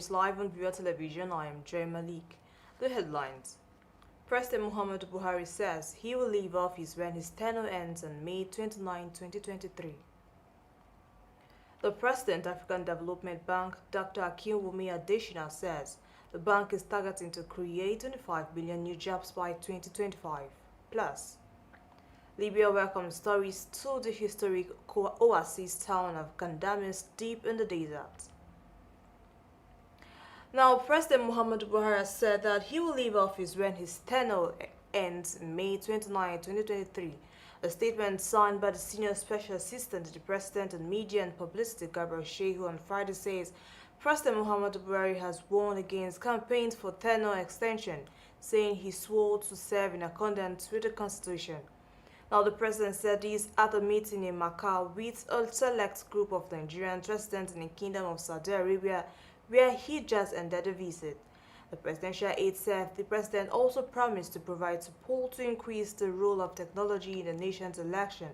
News Live on Viewer Television. I am Joy Malik. The headlines. President Muhammadu Buhari says he will leave office when his tenure ends on May 29, 2023. The President, African Development Bank, Dr. Akinwumi Adesina, says the bank is targeting to create 25 billion new jobs by 2025. Plus, Libya welcomes tourists to the historic oasis town of Kandamis deep in the desert. Now, President Muhammadu Buhari said that he will leave office when his tenure ends May 29, 2023. A statement signed by the Senior Special Assistant to the President on Media and Publicity, Gabriel Shehu, on Friday says President Muhammadu Buhari has warned against campaigns for tenure extension, saying he swore to serve in accordance with the Constitution. Now, the President said this at a meeting in Macau with a select group of Nigerian residents in the Kingdom of Saudi Arabia, where he just ended a visit. The presidential aide said the president also promised to provide support to increase the role of technology in the nation's election,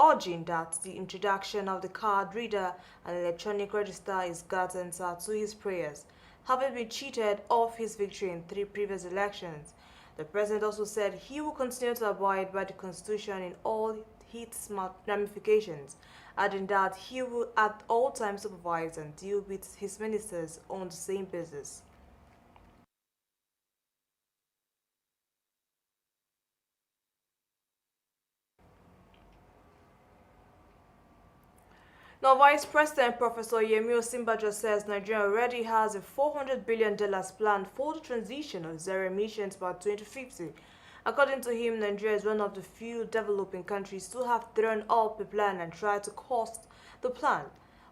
urging that the introduction of the card reader and electronic register is God's answer to his prayers, having been cheated of his victory in 3 previous elections. The president also said he will continue to abide by the Constitution in all its ramifications, adding that he will at all times supervise and deal with his ministers on the same basis. Now, Vice President Professor Yemi Osinbajo says Nigeria already has a $400 billion plan for the transition of zero emissions by 2050. According to him, Nigeria is one of the few developing countries to have thrown up a plan and tried to cost the plan.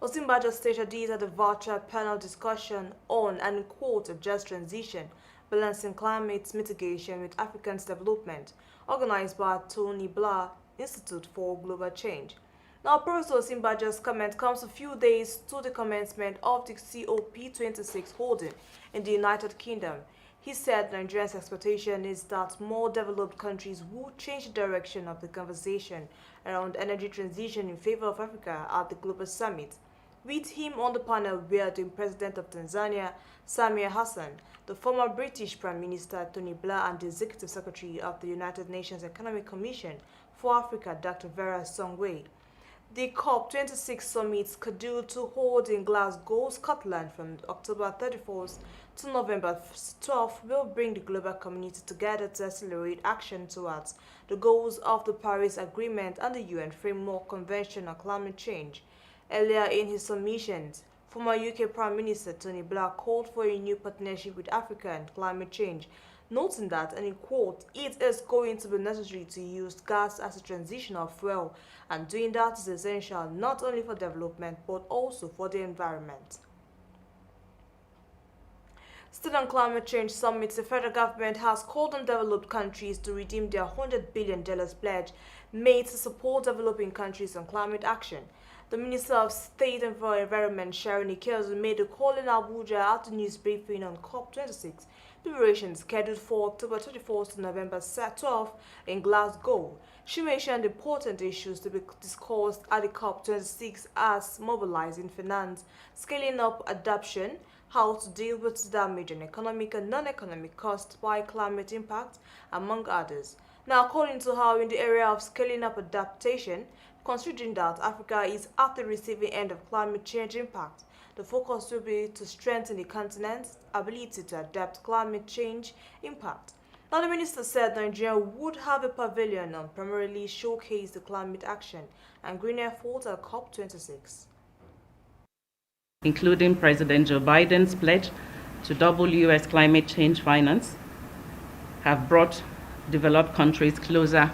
Osinbajo stated this at a virtual panel discussion on, and quote, a just transition, balancing climate mitigation with African development, organized by Tony Blair Institute for Global Change. Now, Professor Osinbajo's comment comes a few days to the commencement of the COP26 holding in the United Kingdom. He said Nigeria's expectation is that more developed countries will change the direction of the conversation around energy transition in favor of Africa at the Global Summit. With him on the panel were the President of Tanzania, Samia Hassan, the former British Prime Minister Tony Blair, and the Executive Secretary of the United Nations Economic Commission for Africa, Dr. Vera Songwe. The COP26 summit, scheduled to hold in Glasgow, Scotland from October 31st to November 12th, will bring the global community together to accelerate action towards the goals of the Paris Agreement and the UN Framework Convention on Climate Change. Earlier in his submissions, former UK Prime Minister Tony Blair called for a new partnership with Africa and climate change, noting that, and in quote, it is going to be necessary to use gas as a transitional fuel, and doing that is essential not only for development but also for the environment. Still on climate change summits, the federal government has called on developed countries to redeem their $100 billion pledge made to support developing countries on climate action. The Minister of State and for Environment, Sharon Ikezu, made a call in Abuja at the news briefing on COP26, preparations scheduled for October 24th to November 12th in Glasgow. She mentioned important issues to be discussed at the COP26 as mobilizing finance, scaling up adoption, how to deal with damage and economic and non-economic costs by climate impact, among others. Now, according to her, in the area of scaling up adaptation, considering that Africa is at the receiving end of climate change impact, the focus will be to strengthen the continent's ability to adapt climate change impact. Now, the minister said Nigeria would have a pavilion on primarily showcase the climate action and green efforts at COP26. Including President Joe Biden's pledge to double U.S. climate change finance, have brought developed countries closer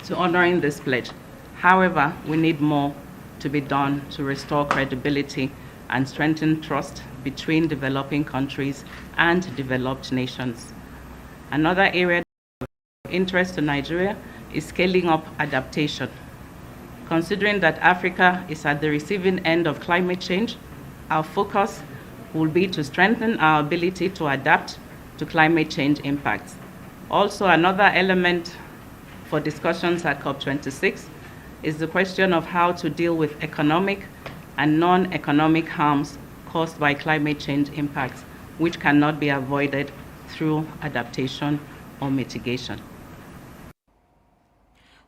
to honoring this pledge. However, we need more to be done to restore credibility and strengthen trust between developing countries and developed nations. Another area of interest to Nigeria is scaling up adaptation. Considering that Africa is at the receiving end of climate change, our focus will be to strengthen our ability to adapt to climate change impacts. Also, another element for discussions at COP26 is the question of how to deal with economic and non-economic harms caused by climate change impacts, which cannot be avoided through adaptation or mitigation.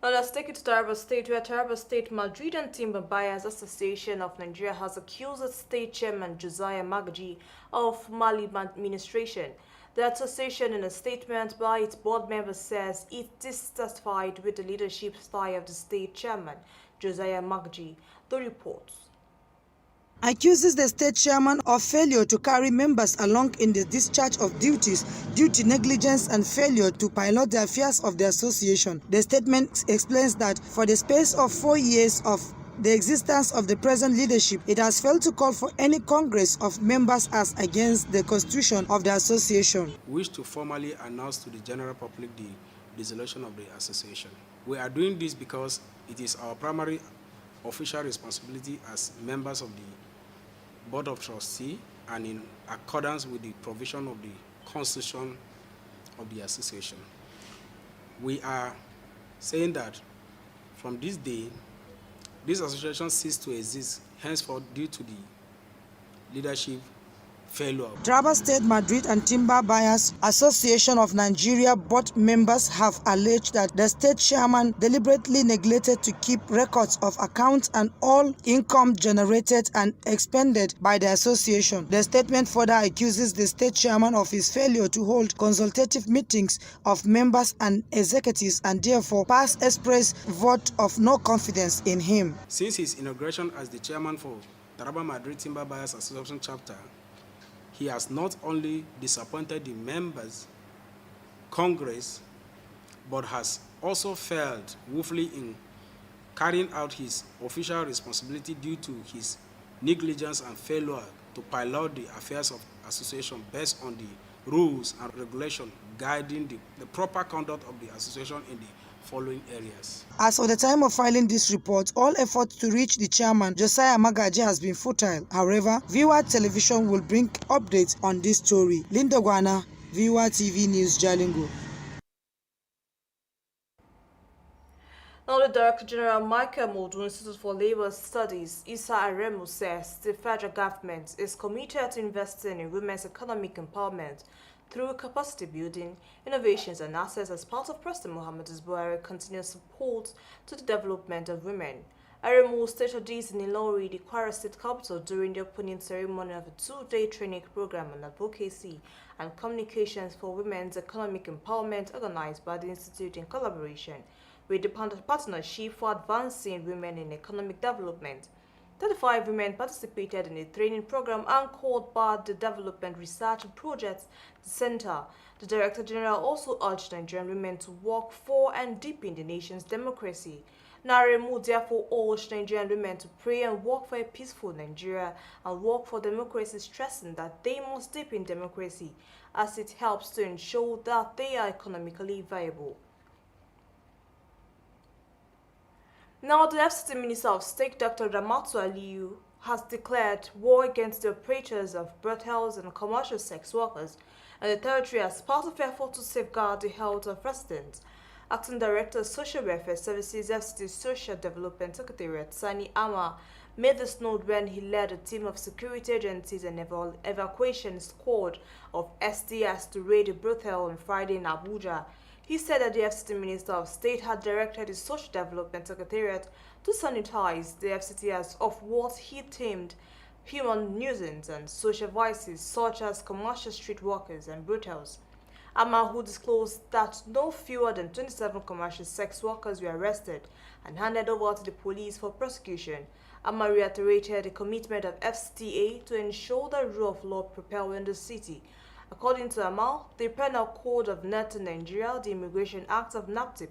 Now let's take it to Taraba State, where Taraba State Madrid and Timber Buyers Association of Nigeria has accused the state chairman Josiah Magaji of maladministration. The association, in a statement by its board members, says it is dissatisfied with the leadership style of the state chairman Josiah Magaji. The report accuses the state chairman of failure to carry members along in the discharge of duties due to negligence and failure to pilot the affairs of the association. The statement explains that for the space of 4 years of the existence of the present leadership, it has failed to call for any congress of members as against the constitution of the association. We wish to formally announce to the general public the dissolution of the association. We are doing this because it is our primary official responsibility as members of the Board of Trustees and in accordance with the provision of the Constitution of the association. We are saying that from this day, this association ceased to exist henceforth due to the leadership failure. Taraba State Madrid and Timber Buyers Association of Nigeria board members have alleged that the state chairman deliberately neglected to keep records of accounts and all income generated and expended by the association. The statement further accuses the state chairman of his failure to hold consultative meetings of members and executives and therefore pass express vote of no confidence in him. Since his inauguration as the chairman for Taraba Madrid Timber Buyers Association chapter, he has not only disappointed the members, Congress, but has also failed woefully in carrying out his official responsibility due to his negligence and failure to pilot the affairs of association based on the rules and regulations guiding the proper conduct of the association in the following areas. As of the time of filing this report, all efforts to reach the chairman, Josiah Magaji, has been futile. However, Viewer Television will bring updates on this story. Linda Guana, Viewer TV News, Jalingo. Now, the Director General Michael Modu, Institute for Labour Studies, Issa Aremu, says the federal government is committed to investing in women's economic empowerment through capacity building, innovations and access as part of President Muhammadu's Buhari's continuous support to the development of women. Aremu stated this in Ilori, the Kwara State capital, during the opening ceremony of a two-day training program on advocacy and communications for women's economic empowerment organized by the Institute in collaboration with the Partnership for Advancing Women in Economic Development. 35 women participated in a training program anchored by the Development Research and Projects Center. The Director General also urged Nigerian women to work for and deepen the nation's democracy. Naremu therefore urged Nigerian women to pray and work for a peaceful Nigeria and work for democracy, stressing that they must deepen democracy as it helps to ensure that they are economically viable. Now, the FCT Minister of State, Dr. Ramatu Aliyu, has declared war against the operators of brothels and commercial sex workers in the territory as part of effort to safeguard the health of residents. Acting Director of Social Welfare Services, FCT Social Development Secretariat, Sani Ama, made this note when he led a team of security agencies and evacuation squad of SDS to raid a brothel on Friday in Abuja. He said that the FCT Minister of State had directed his Social Development Secretariat to sanitize the FCT as of what he termed human nuisance and social vices such as commercial street workers and brothels. Ama, who disclosed that no fewer than 27 commercial sex workers were arrested and handed over to the police for prosecution, Ama reiterated the commitment of FCTA to ensure the rule of law prevails in the city. According to Amal, the Penal Code of Northern Nigeria, the Immigration Act of NAPTIP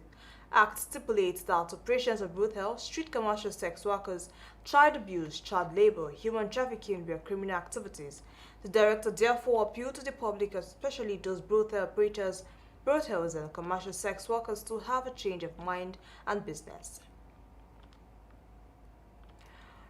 Act stipulates that operations of brothel, street commercial sex workers, child abuse, child labor, human trafficking were criminal activities. The director therefore appealed to the public, especially those brothel operators, brothels and commercial sex workers, to have a change of mind and business.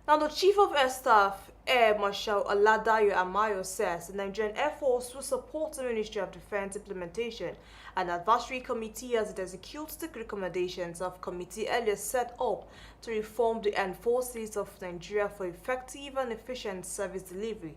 Now, the Chief of Air Staff Air Marshal Oladayo Amayo says the Nigerian Air Force will support the Ministry of Defense implementation. An advisory committee as it executes the recommendations of committee earlier set up to reform the armed forces of Nigeria for effective and efficient service delivery.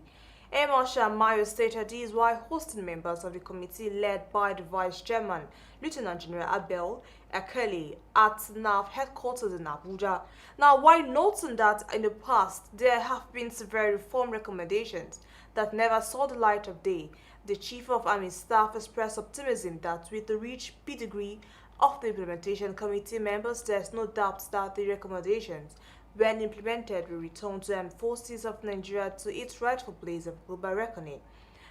Air Marshal Amayo stated this while hosting members of the committee led by the Vice Chairman, Lieutenant General Abel Akele, at NAV headquarters in Abuja. Now, while noting that in the past there have been several reform recommendations that never saw the light of day, the Chief of Army Staff expressed optimism that with the reached pedigree of the implementation committee members, there is no doubt that the recommendations, when implemented, will return the armed forces of Nigeria to its rightful place of global reckoning.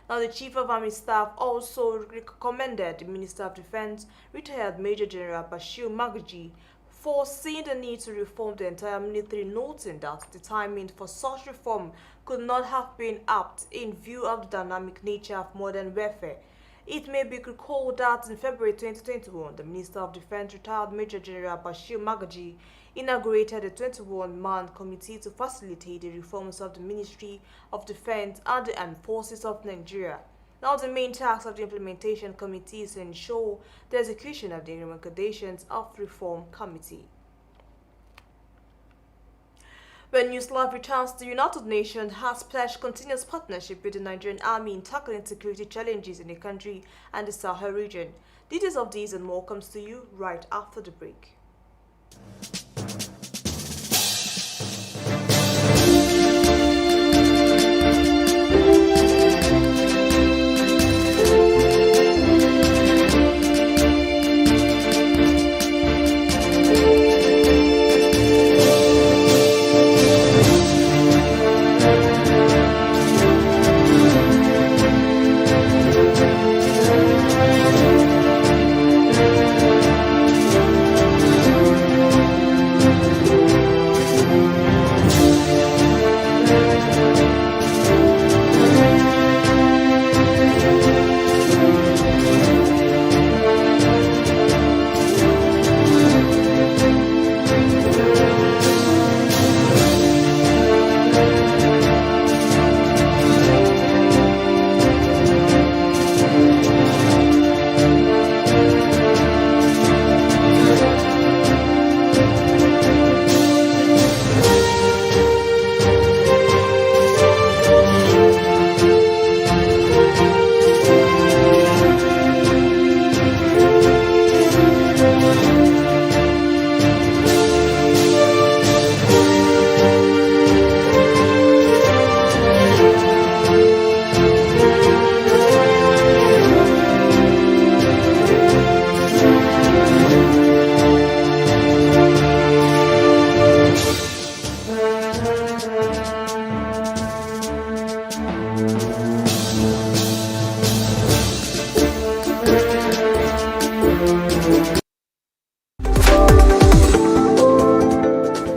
Now, the Chief of Army Staff also recommended the Minister of Defense, retired Major General Bashir Magaji, for seeing the need to reform the entire military, noting that the timing for such reform could not have been apt in view of the dynamic nature of modern warfare. It may be recalled that in February 2021, the Minister of Defense, retired Major General Bashir Magaji, inaugurated a 21-man committee to facilitate the reforms of the Ministry of Defense and the Armed Forces of Nigeria. Now, the main task of the implementation committee is to ensure the execution of the recommendations of the reform committee. When NEWSLIVE returns, the United Nations has pledged continuous partnership with the Nigerian Army in tackling security challenges in the country and the Sahel region. Details of these and more comes to you right after the break.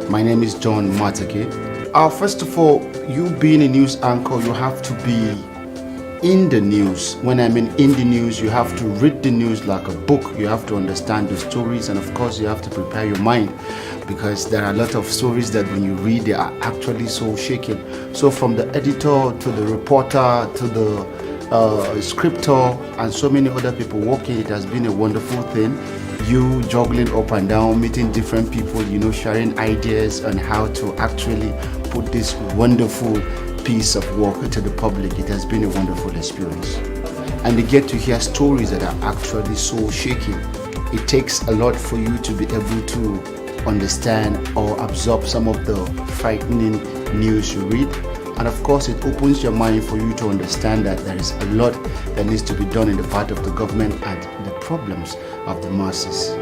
My name is John Matake. First of all, you being a news anchor, you have to be in the news. When I mean in the news, you have to read the news like a book. You have to understand the stories, and of course, you have to prepare your mind, because there are a lot of stories that when you read, they are actually so shaking. So from the editor to the reporter to the scripter and so many other people working, it has been a wonderful thing. You juggling up and down, meeting different people, sharing ideas on how to actually put this wonderful piece of work to the public. It has been a wonderful experience. And you get to hear stories that are actually so shaking. It takes a lot for you to be able to understand or absorb some of the frightening news you read. And of course, it opens your mind for you to understand that there is a lot that needs to be done in the part of the government and the problems of the masses.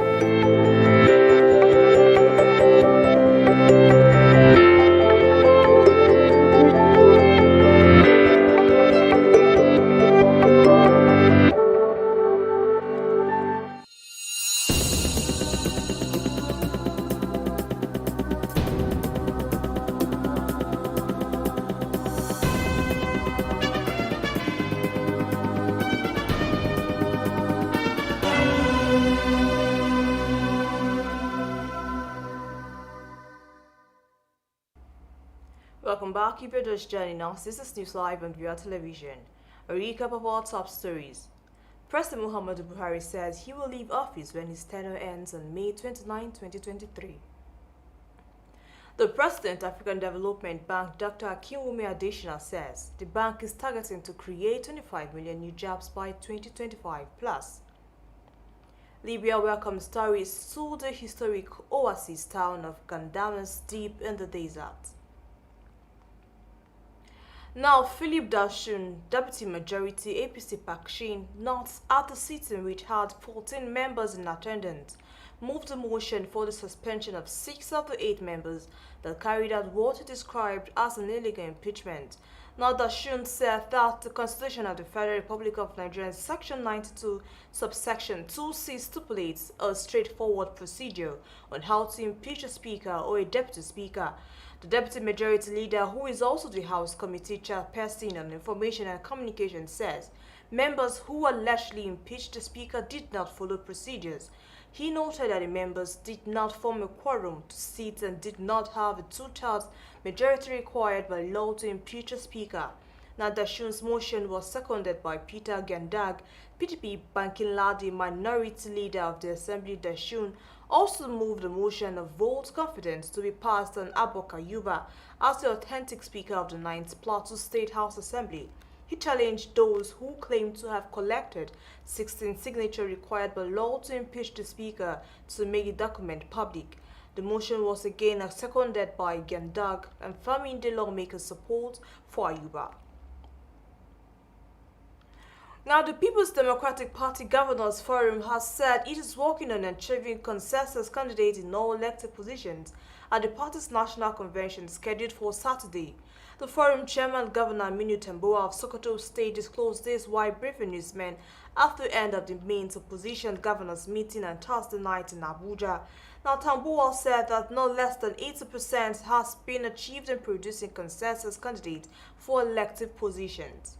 welcome back. Keep your just joining us. This is News Live on Viewer Television. A recap of our top stories. President Muhammadu Buhari says he will leave office when his tenure ends on May 29, 2023. The President, African Development Bank, Dr. Akinwumi Adesina, says the bank is targeting to create 25 million new jobs by 2025 plus. Libya welcomes tourists to the historic oasis town of Gandamas deep in the desert. Now, Philip Dashun, Deputy Majority APC Pakshin, not at the sitting which had 14 members in attendance, moved a motion for the suspension of 6 of the 8 members that carried out what he described as an illegal impeachment. Now, Dashun said that the Constitution of the Federal Republic of Nigeria, Section 92, subsection 2C stipulates a straightforward procedure on how to impeach a speaker or a deputy speaker. The deputy majority leader, who is also the House Committee Chairperson on Information and Communication, says members who allegedly impeached the speaker did not follow procedures. He noted that the members did not form a quorum to sit and did not have a 2/3 majority required by law to impeach a speaker. Now, Dashun's motion was seconded by Peter Gandag, PDP Banking Ladi minority leader of the Assembly. Dashun also moved a motion of vote confidence to be passed on Abba Kayuba as the authentic Speaker of the 9th Plateau State House Assembly. He challenged those who claimed to have collected 16 signatures required by law to impeach the Speaker to make the document public. The motion was again seconded by Gandag, confirming the lawmakers' support for Ayuba. Now, the People's Democratic Party Governors Forum has said it is working on achieving consensus candidates in all elected positions at the party's national convention scheduled for Saturday. The forum chairman, Governor Aminu Tambuwa of Sokoto State, disclosed this while briefing newsmen at the end of the main opposition governors meeting on Thursday night in Abuja. Now, Tambuwa said that no less than 80% has been achieved in producing consensus candidates for elective positions.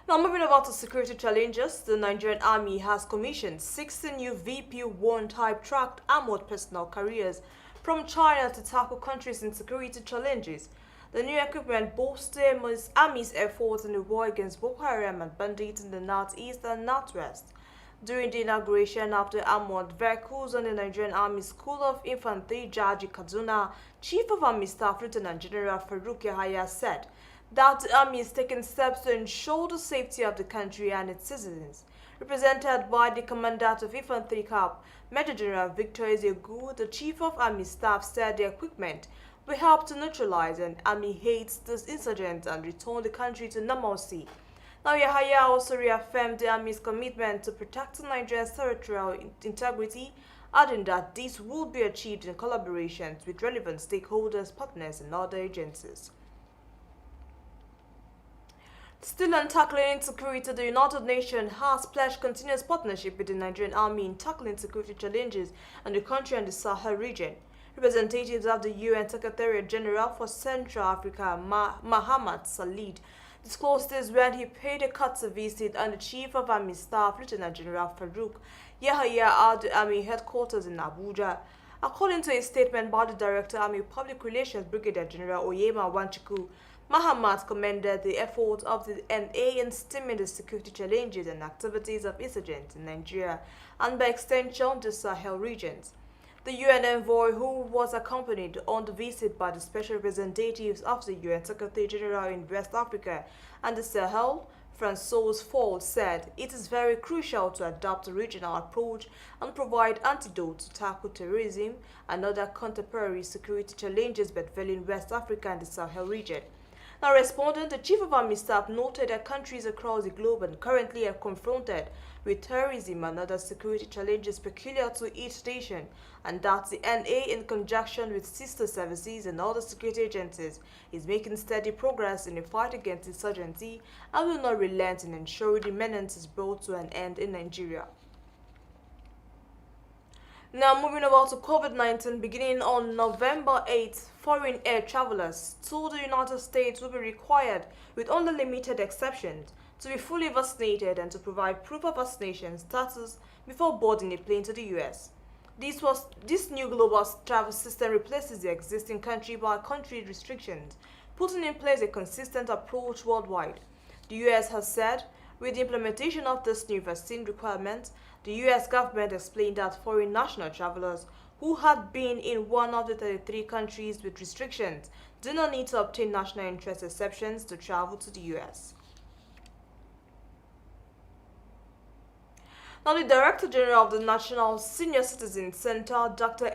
Now, moving over to security challenges, the Nigerian Army has commissioned 60 new VP-1 type tracked armored personnel carriers from China to tackle countries' insecurity challenges. The new equipment bolsters the Army's efforts in the war against Boko Haram and bandits in the northeast and northwest. During the inauguration of the armored vehicles on the Nigerian Army School of Infantry, Jaji Kaduna, Chief of Army Staff Lieutenant General Farouk Yahaya said that the Army is taking steps to ensure the safety of the country and its citizens. Represented by the Commandant of Infantry Corps, Major General Victor Ezegu, the Chief of Army Staff said the equipment will help to neutralize and Army hates the insurgents and return the country to normalcy. Now, Yahaya also reaffirmed the Army's commitment to protecting Nigeria's territorial integrity, adding that this will be achieved in collaboration with relevant stakeholders, partners, and other agencies. Still on tackling insecurity, the United Nations has pledged continuous partnership with the Nigerian Army in tackling security challenges in the country and the Sahel region. Representatives of the UN Secretariat General for Central Africa, Mahamat Salid, disclosed this when he paid a courtesy visit on the Chief of Army Staff, Lieutenant General Farouk Yahaya, at the Army headquarters in Abuja. According to a statement by the Director of Army Public Relations, Brigadier General Oyema Wanchiku, Mahamat commended the efforts of the NA in stemming the security challenges and activities of insurgents in Nigeria and by extension the Sahel regions. The UN envoy, who was accompanied on the visit by the special representatives of the UN Secretary General in West Africa and the Sahel, Francois Fall, said it is very crucial to adopt a regional approach and provide antidotes to tackle terrorism and other contemporary security challenges bedeviling West Africa and the Sahel region. Now, responding, the Chief of Army Staff noted that countries across the globe are currently confronted with terrorism and other security challenges peculiar to each nation, and that the NA, in conjunction with sister services and other security agencies, is making steady progress in the fight against insurgency and will not relent in ensuring the menace is brought to an end in Nigeria. Now, moving over to COVID-19, beginning on November 8th, foreign air travelers to the United States will be required, with only limited exceptions, to be fully vaccinated and to provide proof of vaccination status before boarding a plane to the U.S. This new global travel system replaces the existing country-by-country restrictions, putting in place a consistent approach worldwide. The U.S. has said, with the implementation of this new vaccine requirement, the U.S. government explained that foreign national travelers who had been in one of the 33 countries with restrictions do not need to obtain national interest exceptions to travel to the U.S. Now, the Director General of the National Senior Citizen Center, Dr.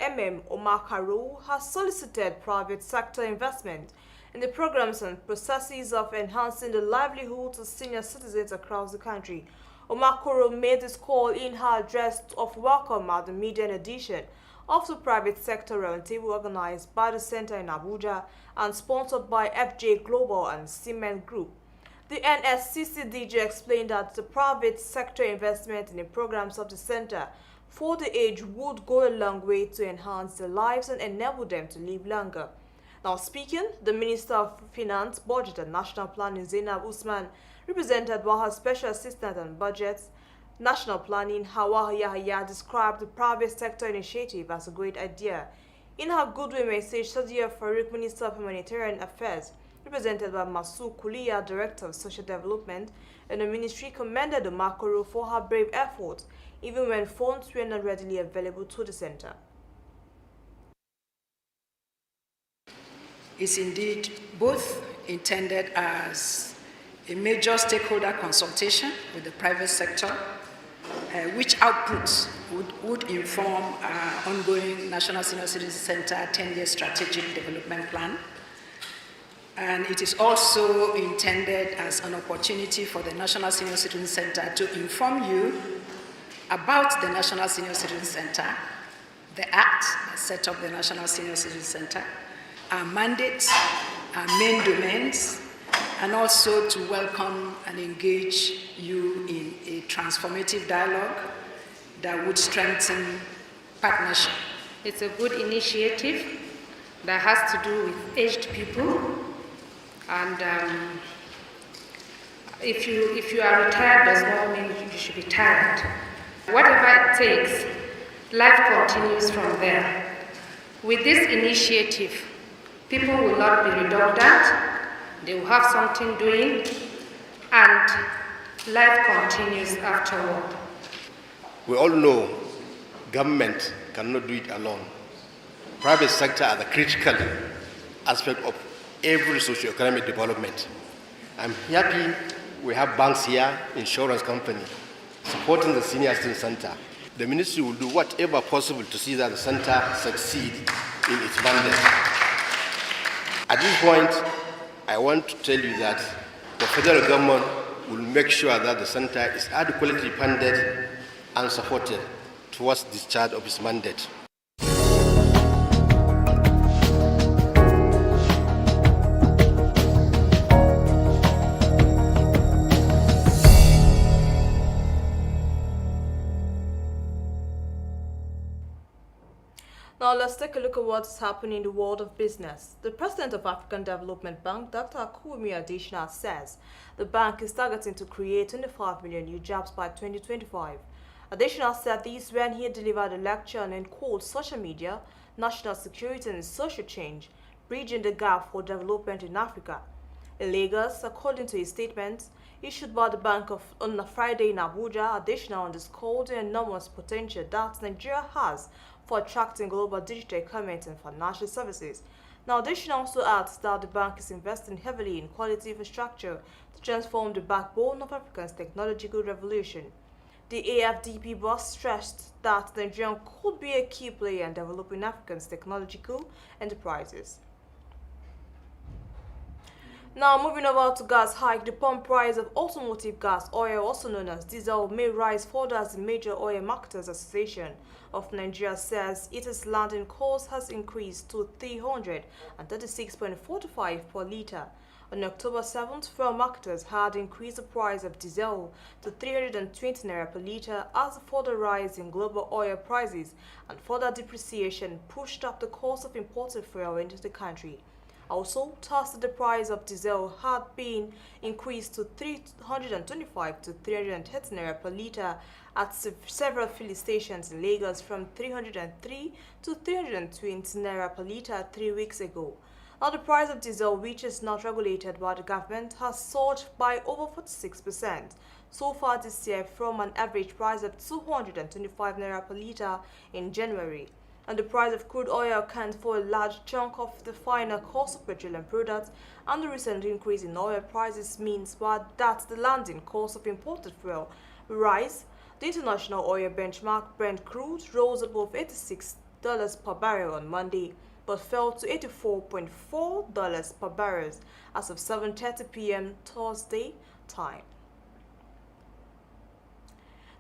Omar Karo, has solicited private sector investment in the programs and processes of enhancing the livelihoods of senior citizens across the country. Omar Karo made this call in her address of welcome at the median edition of the private sector roundtable organized by the center in Abuja and sponsored by FJ Global and Cement Group. The NSCCDG explained that the private sector investment in the programs of the center for the age would go a long way to enhance their lives and enable them to live longer. Now speaking, the Minister of Finance, Budget and National Planning, Zainab Usman, represented by her Special Assistant on Budgets, National Planning, Hawa Yahya, described the private sector initiative as a great idea. In her goodwill message, Sadia Farouk, Minister of Humanitarian Affairs, represented by Masu Kuliya, Director of Social Development, and the ministry commended the Makoro for her brave efforts, even when funds were not readily available to the center. Is indeed both intended as a major stakeholder consultation with the private sector, which outputs would inform our ongoing National Senior Citizen Center 10-year strategic development plan. And it is also intended as an opportunity for the National Senior Citizen Center to inform you about the National Senior Citizen Center, the act that set up the National Senior Citizen Center, our mandates, our main domains, and also to welcome and engage you in a transformative dialogue that would strengthen partnership. It's a good initiative that has to do with aged people. And if you are retired does not mean you should be tired. Whatever it takes, life continues from there. With this initiative, people will not be redundant, they will have something doing, and life continues afterward. We all know government cannot do it alone. Private sector are the critical aspect of every socio-economic development. I'm happy we have banks here, insurance company, supporting the Senior Citizen Center. The ministry will do whatever possible to see that the center succeed in its mandate. At this point, I want to tell you that the federal government will make sure that the center is adequately funded and supported towards discharge of its mandate. Now let's take a look at what's happening in the world of business. The president of African Development Bank, Dr. Akumi Adesina, says the bank is targeting to create 25 million new jobs by 2025. Adesina said this when he delivered a lecture on social media, national security and social change, bridging the gap for development in Africa. In Lagos, according to his statement issued by the bank on a Friday in Abuja, Adesina underscored the enormous potential that Nigeria has for attracting global digital equipment and financial services. Now, Adesina also adds that the bank is investing heavily in quality infrastructure to transform the backbone of Africa's technological revolution. The AFDP boss stressed that Nigeria could be a key player in developing Africa's technological enterprises. Now, moving over to gas hike, the pump price of automotive gas oil, also known as diesel, may rise further as the Major Oil Marketers Association of Nigeria says its landing cost has increased to 336.45 per litre. On October 7th, fuel marketers had increased the price of diesel to 320 naira per litre as a further rise in global oil prices and further depreciation pushed up the cost of imported fuel into the country. Also, Thursday, the price of diesel had been increased to 325 to 330 naira per litre at several filling stations in Lagos from 303 to 320 naira per litre 3 weeks ago. Now, the price of diesel, which is not regulated by the government, has soared by over 46% so far this year from an average price of 225 naira per litre in January. And the price of crude oil accounts for a large chunk of the final cost of petroleum products, and the recent increase in oil prices means that the landing cost of imported fuel will rise. The international oil benchmark Brent crude rose above $86 per barrel on Monday, but fell to $84.4 per barrel as of 7:30 p.m. Thursday time.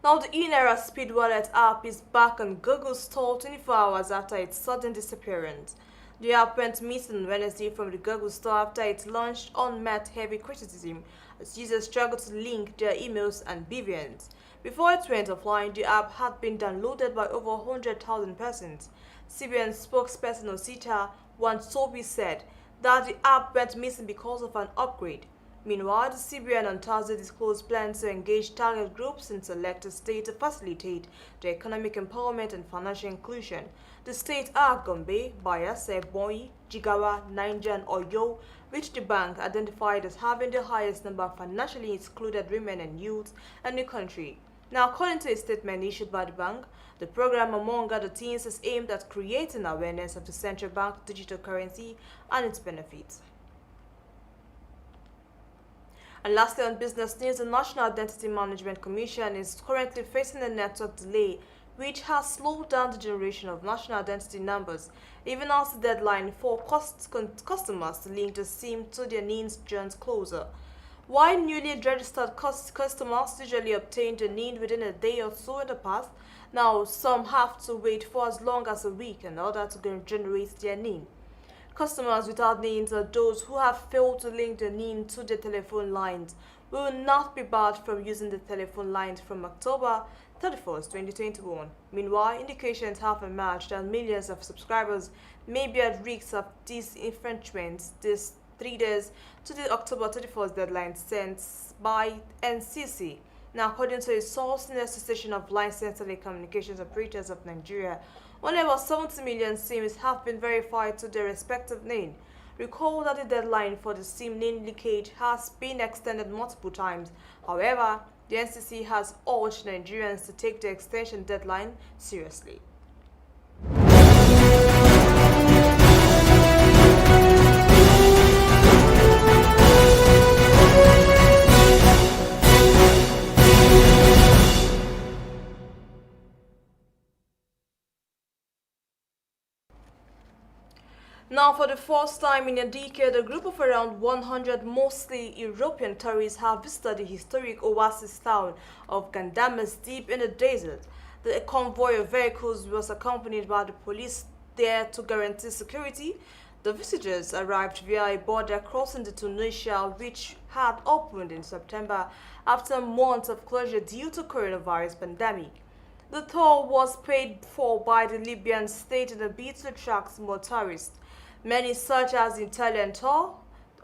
Now, the eNaira Speed Wallet app is back on Google's Store 24 hours after its sudden disappearance. The app went missing Wednesday from the Google Store after it launched met heavy criticism as users struggled to link their emails and BVNs. Before it went offline, the app had been downloaded by over 100,000 persons. CBN spokesperson Osita Wansobi said that the app went missing because of an upgrade. Meanwhile, the CBN on Thursday disclosed plans to engage target groups in selected states to facilitate their economic empowerment and financial inclusion. The states are Gombe, Bayelsa, Ebonyi, Jigawa, Niger, and Oyo, which the bank identified as having the highest number of financially excluded women and youths in the country. Now, according to a statement issued by the bank, the program, among other things, is aimed at creating awareness of the central bank digital currency and its benefits. And lastly, on business news, the National Identity Management Commission is currently facing a network delay which has slowed down the generation of national identity numbers, even as the deadline for customers to link the SIM to their NINs joins closer. While newly registered customers usually obtain the NIN within a day or so in the past, now some have to wait for as long as a week in order to generate their NIN. Customers without NINs or those who have failed to link the NIN to their telephone lines will not be barred from using the telephone lines from October 31st, 2021. Meanwhile, indications have emerged that millions of subscribers may be at risk of these infringements these 3 days to the October 31st deadline set by NCC. Now, according to a source in the Association of Licensed Telecommunications Operators of Nigeria, only about 70 million SIMs have been verified to their respective NIN. Recall that the deadline for the SIM NIN leakage has been extended multiple times. However, the NCC has urged Nigerians to take the extension deadline seriously. Now, for the first time in a decade, a group of around 100 mostly European tourists have visited the historic oasis town of Gandamas deep in the desert. The convoy of vehicles was accompanied by the police there to guarantee security. The visitors arrived via a border crossing to Tunisia, which had opened in September after months of closure due to coronavirus pandemic. The tour was paid for by the Libyan state in a bid to attract more tourists. Many, such as the Italian tour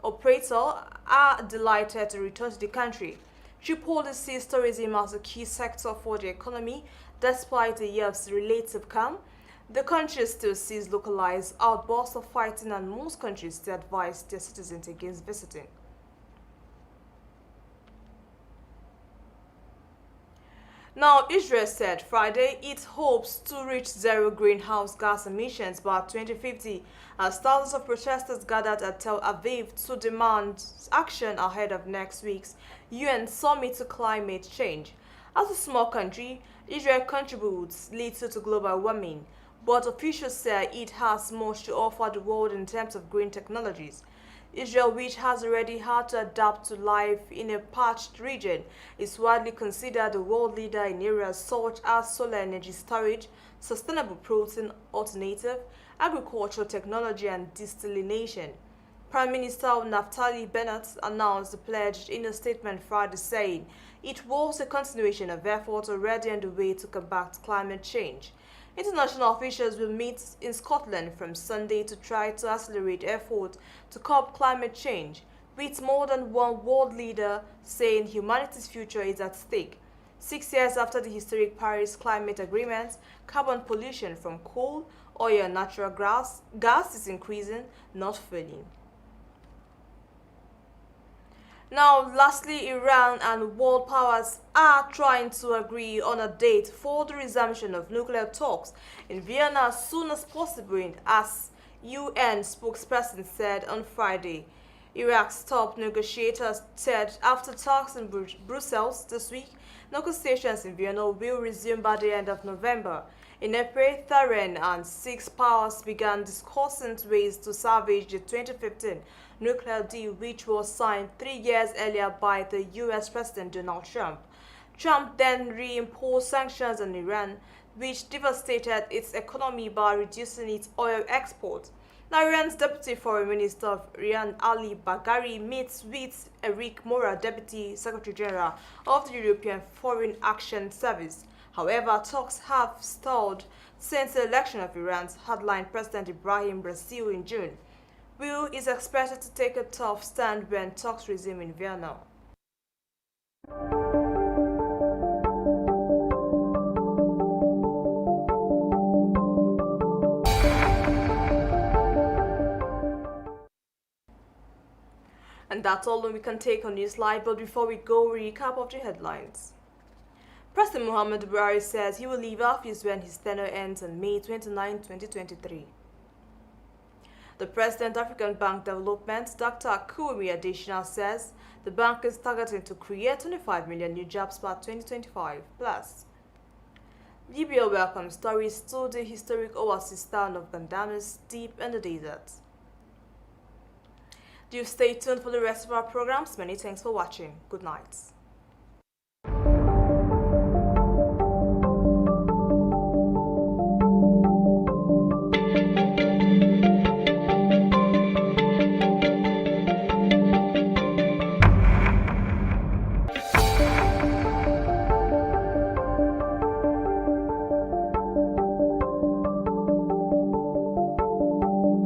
operator, are delighted to return to the country. Tripoli sees tourism as a key sector for the economy. Despite the year's relative calm, the country still sees localized outbursts of fighting, and most countries still advise their citizens against visiting. Now, Israel said Friday it hopes to reach zero greenhouse gas emissions by 2050 as thousands of protesters gathered at Tel Aviv to demand action ahead of next week's UN Summit to Climate Change. As a small country, Israel contributes little to global warming, but officials say it has much to offer the world in terms of green technologies. Israel, which has already had to adapt to life in a parched region, is widely considered a world leader in areas such as solar energy storage, sustainable protein alternative, agricultural technology, and desalination. Prime Minister Naftali Bennett announced the pledge in a statement Friday, saying it was a continuation of efforts already underway to combat climate change. International officials will meet in Scotland from Sunday to try to accelerate efforts to curb climate change, with more than one world leader saying humanity's future is at stake. 6 years after the historic Paris Climate Agreement, carbon pollution from coal, oil and natural gas is increasing, not falling. Now, lastly, Iran and world powers are trying to agree on a date for the resumption of nuclear talks in Vienna as soon as possible, as UN spokesperson said on Friday. Iraq's top negotiators said after talks in Brussels this week, negotiations in Vienna will resume by the end of November. In April, Tehran and 6 powers began discussing ways to salvage the 2015 nuclear deal, which was signed 3 years earlier by the U.S. President Donald Trump. Trump then reimposed sanctions on Iran, which devastated its economy by reducing its oil exports. Now, Iran's Deputy Foreign Minister Rian Ali Bagheri meets with Eric Mora, Deputy Secretary General of the European Foreign Action Service. However, talks have stalled since the election of Iran's hardline President Ibrahim Raisi in June. Will is expected to take a tough stand when talks resume in Vienna. And that's all we can take on NEWSLIVE, but before we go, recap of the headlines. President Muhammadu Buhari says he will leave office when his tenure ends on May 29, 2023. The President African Bank Development, Dr. Akuwumi Adesina, says the bank is targeting to create 25 million new jobs by 2025. Plus, Libya welcomes tourists to the historic oasis town of Bandamis, deep in the desert. Do stay tuned for the rest of our programs. Many thanks for watching. Good night.